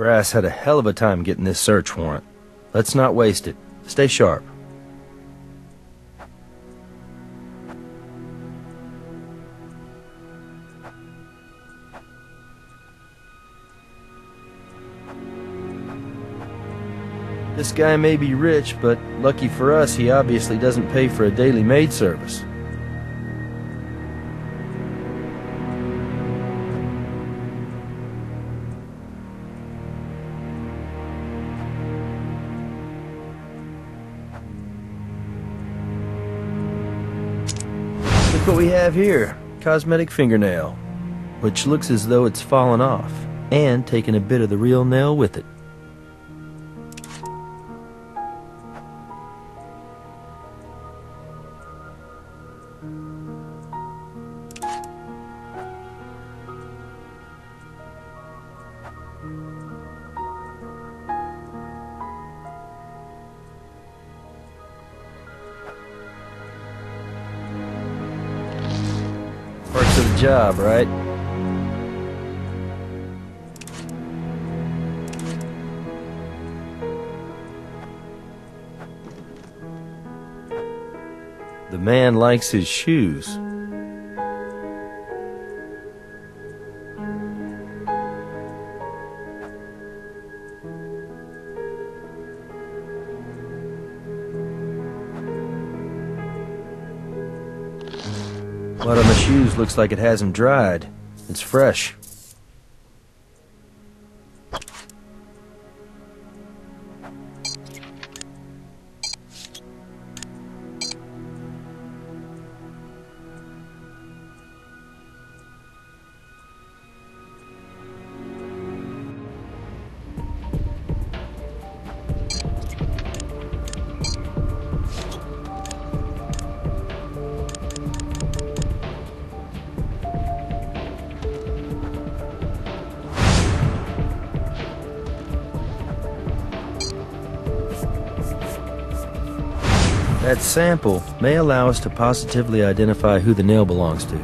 Brass had a hell of a time getting this search warrant. Let's not waste it. Stay sharp. This guy may be rich, but lucky for us, he obviously doesn't pay for a daily maid service. Look what we have here. Cosmetic fingernail, which looks as though it's fallen off, and taken a bit of the real nail with it. Parts of the job, right? The man likes his shoes. Blood on the shoes looks like it hasn't dried. It's fresh. That sample may allow us to positively identify who the nail belongs to.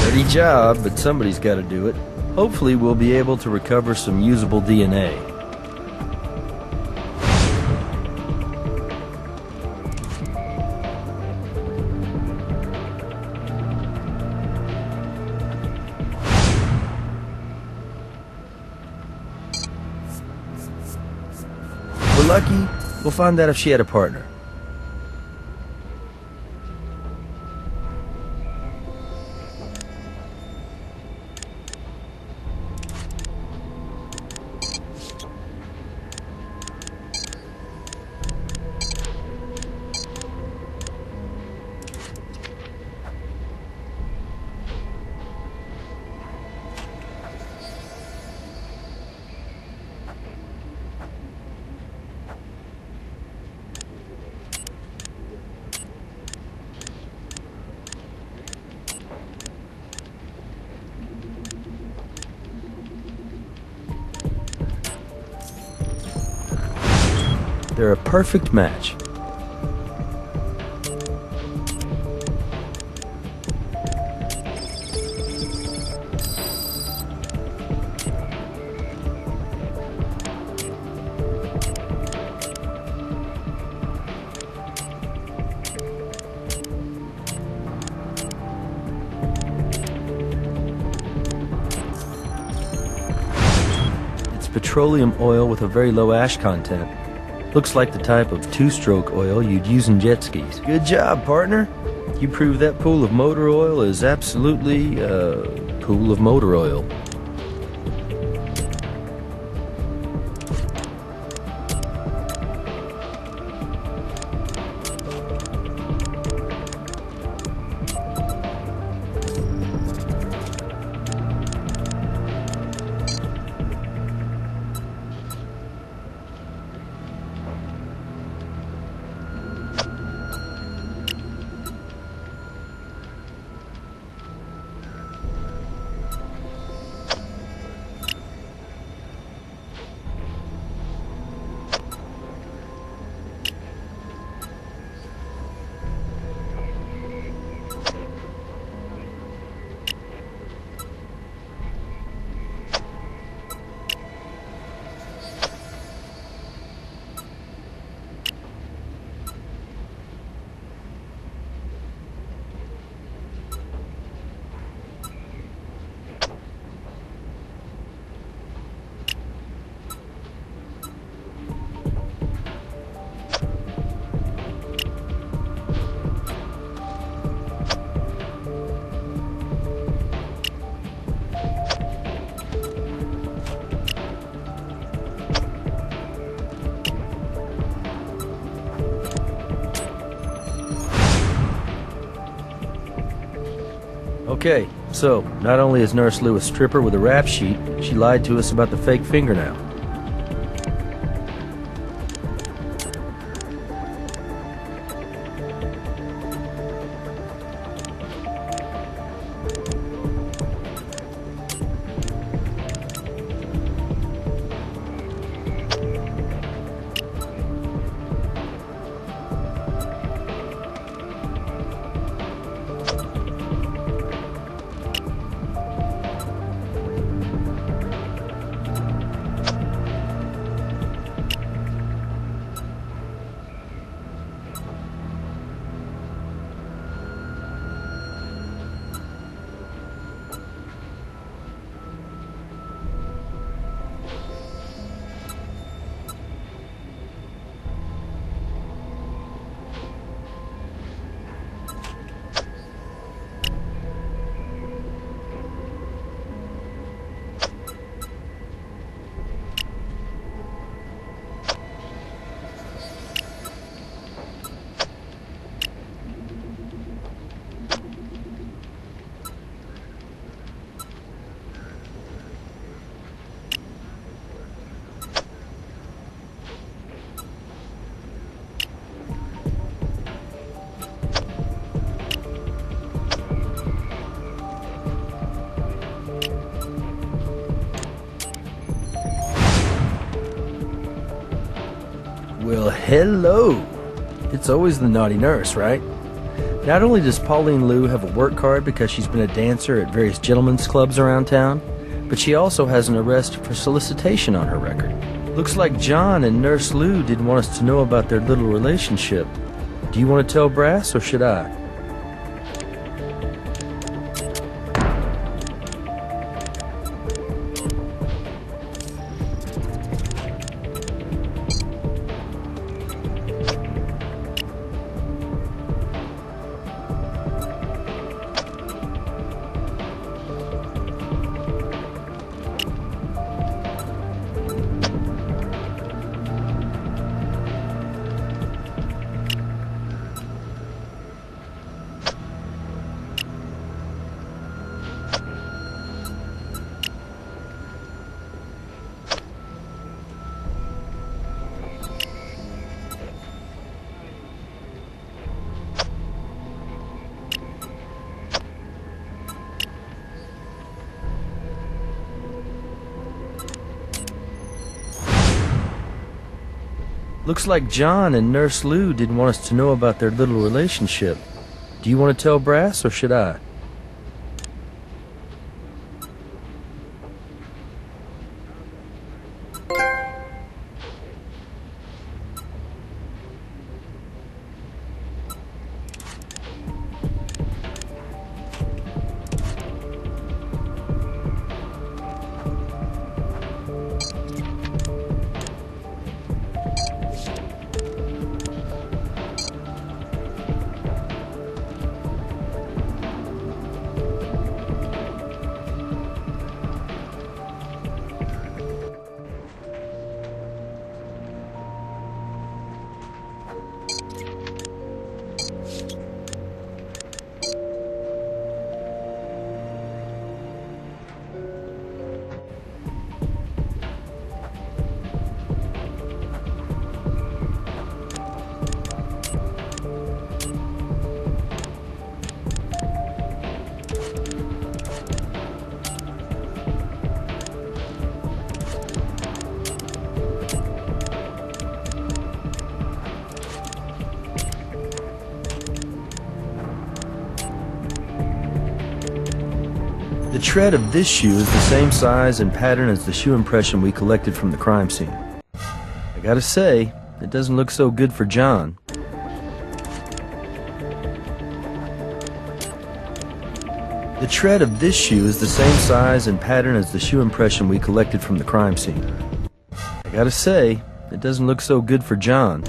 Dirty job, but somebody's got to do it. Hopefully we'll be able to recover some usable DNA. If we're lucky, we'll find out if she had a partner. They're a perfect match. It's petroleum oil with a very low ash content. Looks like the type of two-stroke oil you'd use in jet skis. Good job, partner. You proved that pool of motor oil is absolutely a pool of motor oil. Okay, so not only is Nurse Lou a stripper with a rap sheet, she lied to us about the fake fingernail. Well, hello! It's always the naughty nurse, right? Not only does Pauline Lou have a work card because she's been a dancer at various gentlemen's clubs around town, but she also has an arrest for solicitation on her record. Looks like John and Nurse Lou didn't want us to know about their little relationship. Do you want to tell Brass, or should I? Looks like John and Nurse Lou didn't want us to know about their little relationship. Do you want to tell Brass, or should I? The tread of this shoe is the same size and pattern as the shoe impression we collected from the crime scene. I gotta say, it doesn't look so good for John. The tread of this shoe is the same size and pattern as the shoe impression we collected from the crime scene. I gotta say, it doesn't look so good for John.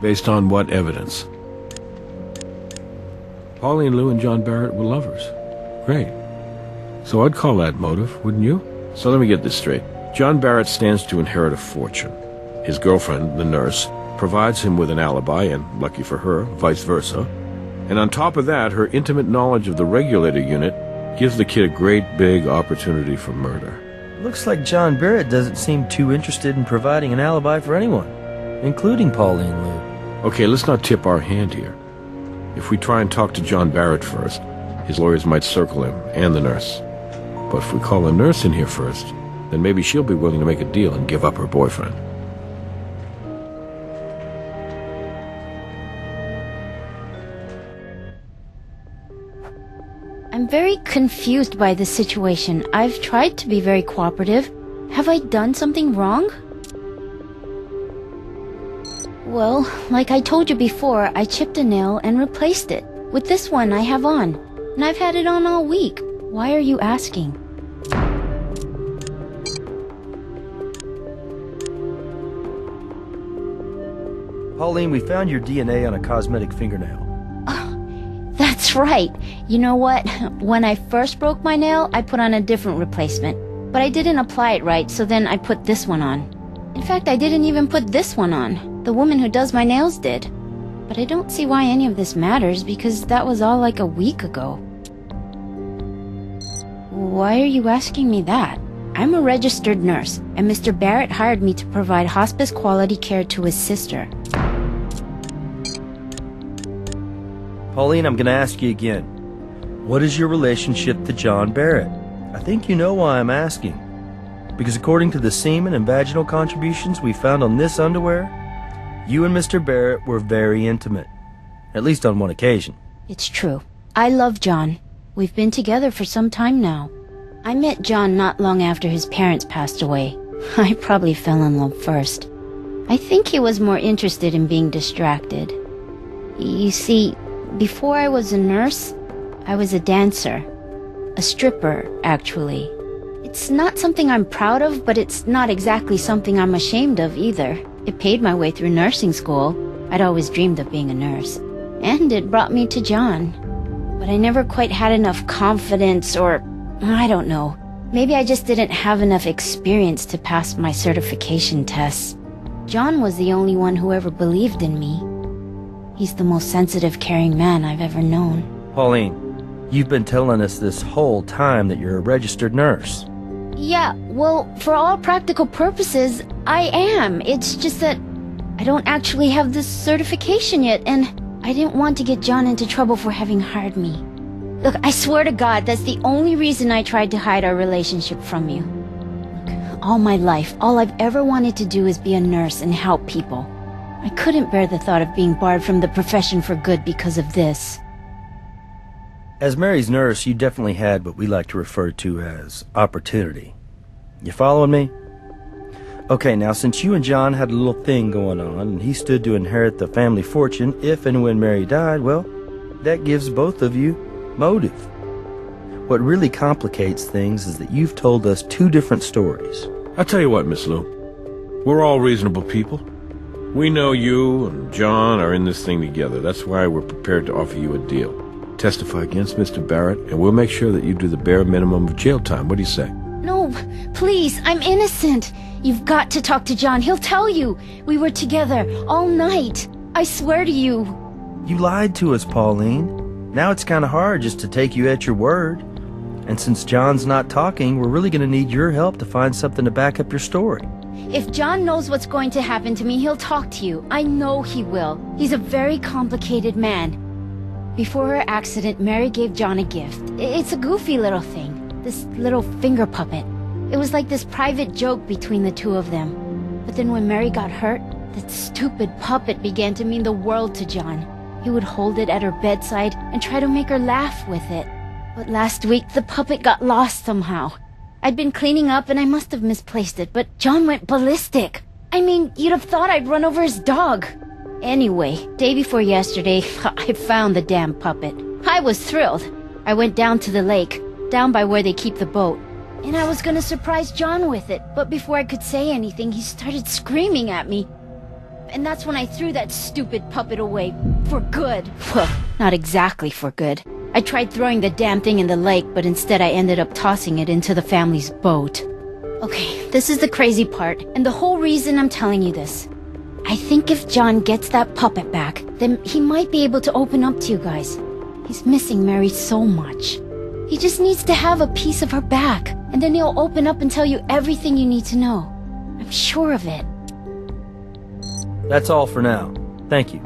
Based on what evidence? Pauline Lou and John Barrett were lovers. Great. So I'd call that motive, wouldn't you? So let me get this straight. John Barrett stands to inherit a fortune. His girlfriend, the nurse, provides him with an alibi, and lucky for her, vice versa. And on top of that, her intimate knowledge of the regulator unit gives the kid a great big opportunity for murder. Looks like John Barrett doesn't seem too interested in providing an alibi for anyone, including Pauline Lou. Okay, let's not tip our hand here. If we try and talk to John Barrett first, his lawyers might circle him and the nurse. But if we call the nurse in here first, then maybe she'll be willing to make a deal and give up her boyfriend. I'm very confused by this situation. I've tried to be very cooperative. Have I done something wrong? Well, like I told you before, I chipped a nail and replaced it with this one I have on. And I've had it on all week. Why are you asking? Pauline, we found your DNA on a cosmetic fingernail. That's right. You know what? When I first broke my nail, I put on a different replacement. But I didn't apply it right, so then I put this one on. In fact, I didn't even put this one on. The woman who does my nails did. But I don't see why any of this matters, because that was all like a week ago. Why are you asking me that? I'm a registered nurse, and Mr. Barrett hired me to provide hospice quality care to his sister. Pauline, I'm going to ask you again. What is your relationship to John Barrett? I think you know why I'm asking. Because according to the semen and vaginal contributions we found on this underwear, you and Mr. Barrett were very intimate. At least on one occasion. It's true. I love John. We've been together for some time now. I met John not long after his parents passed away. I probably fell in love first. I think he was more interested in being distracted. You see, before I was a nurse, I was a dancer. A stripper, actually. It's not something I'm proud of, but it's not exactly something I'm ashamed of either. It paid my way through nursing school. I'd always dreamed of being a nurse. And it brought me to John. But I never quite had enough confidence, or I don't know. Maybe I just didn't have enough experience to pass my certification tests. John was the only one who ever believed in me. He's the most sensitive, caring man I've ever known. Pauline, you've been telling us this whole time that you're a registered nurse. Yeah, well, for all practical purposes, I am. It's just that I don't actually have this certification yet, and I didn't want to get John into trouble for having hired me. Look, I swear to God, that's the only reason I tried to hide our relationship from you. Look, all my life, all I've ever wanted to do is be a nurse and help people. I couldn't bear the thought of being barred from the profession for good because of this. As Mary's nurse, you definitely had what we like to refer to as opportunity. You following me? Okay, now since you and John had a little thing going on, and he stood to inherit the family fortune if and when Mary died, well, that gives both of you motive. What really complicates things is that you've told us two different stories. I'll tell you what, Miss Lou. We're all reasonable people. We know you and John are in this thing together. That's why we're prepared to offer you a deal. Testify against Mr. Barrett, and we'll make sure that you do the bare minimum of jail time. What do you say? No, please, I'm innocent. You've got to talk to John. He'll tell you. We were together all night. I swear to you. You lied to us, Pauline. Now it's kind of hard just to take you at your word. And since John's not talking, we're really going to need your help to find something to back up your story. If John knows what's going to happen to me, he'll talk to you. I know he will. He's a very complicated man. Before her accident, Mary gave John a gift. It's a goofy little thing. This little finger puppet. It was like this private joke between the two of them. But then when Mary got hurt, that stupid puppet began to mean the world to John. He would hold it at her bedside and try to make her laugh with it. But last week, the puppet got lost somehow. I'd been cleaning up and I must have misplaced it, but John went ballistic. I mean, you'd have thought I'd run over his dog. Anyway, day before yesterday, I found the damn puppet. I was thrilled. I went down to the lake, down by where they keep the boat, and I was gonna surprise John with it, but before I could say anything, he started screaming at me. and that's when I threw that stupid puppet away. For good. Well, not exactly for good. I tried throwing the damn thing in the lake, but instead I ended up tossing it into the family's boat. Okay, this is the crazy part, and the whole reason I'm telling you this. I think if John gets that puppet back, then he might be able to open up to you guys. He's missing Mary so much. He just needs to have a piece of her back, and then he'll open up and tell you everything you need to know. I'm sure of it. That's all for now. Thank you.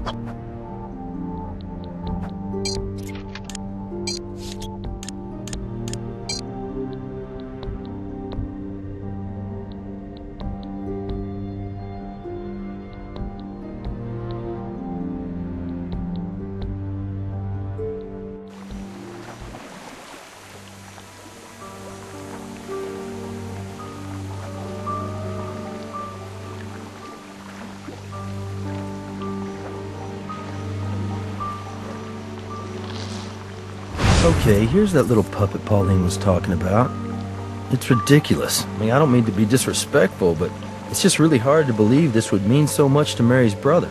Okay, here's that little puppet Pauline was talking about. It's ridiculous. I don't mean to be disrespectful, but it's just really hard to believe this would mean so much to Mary's brother.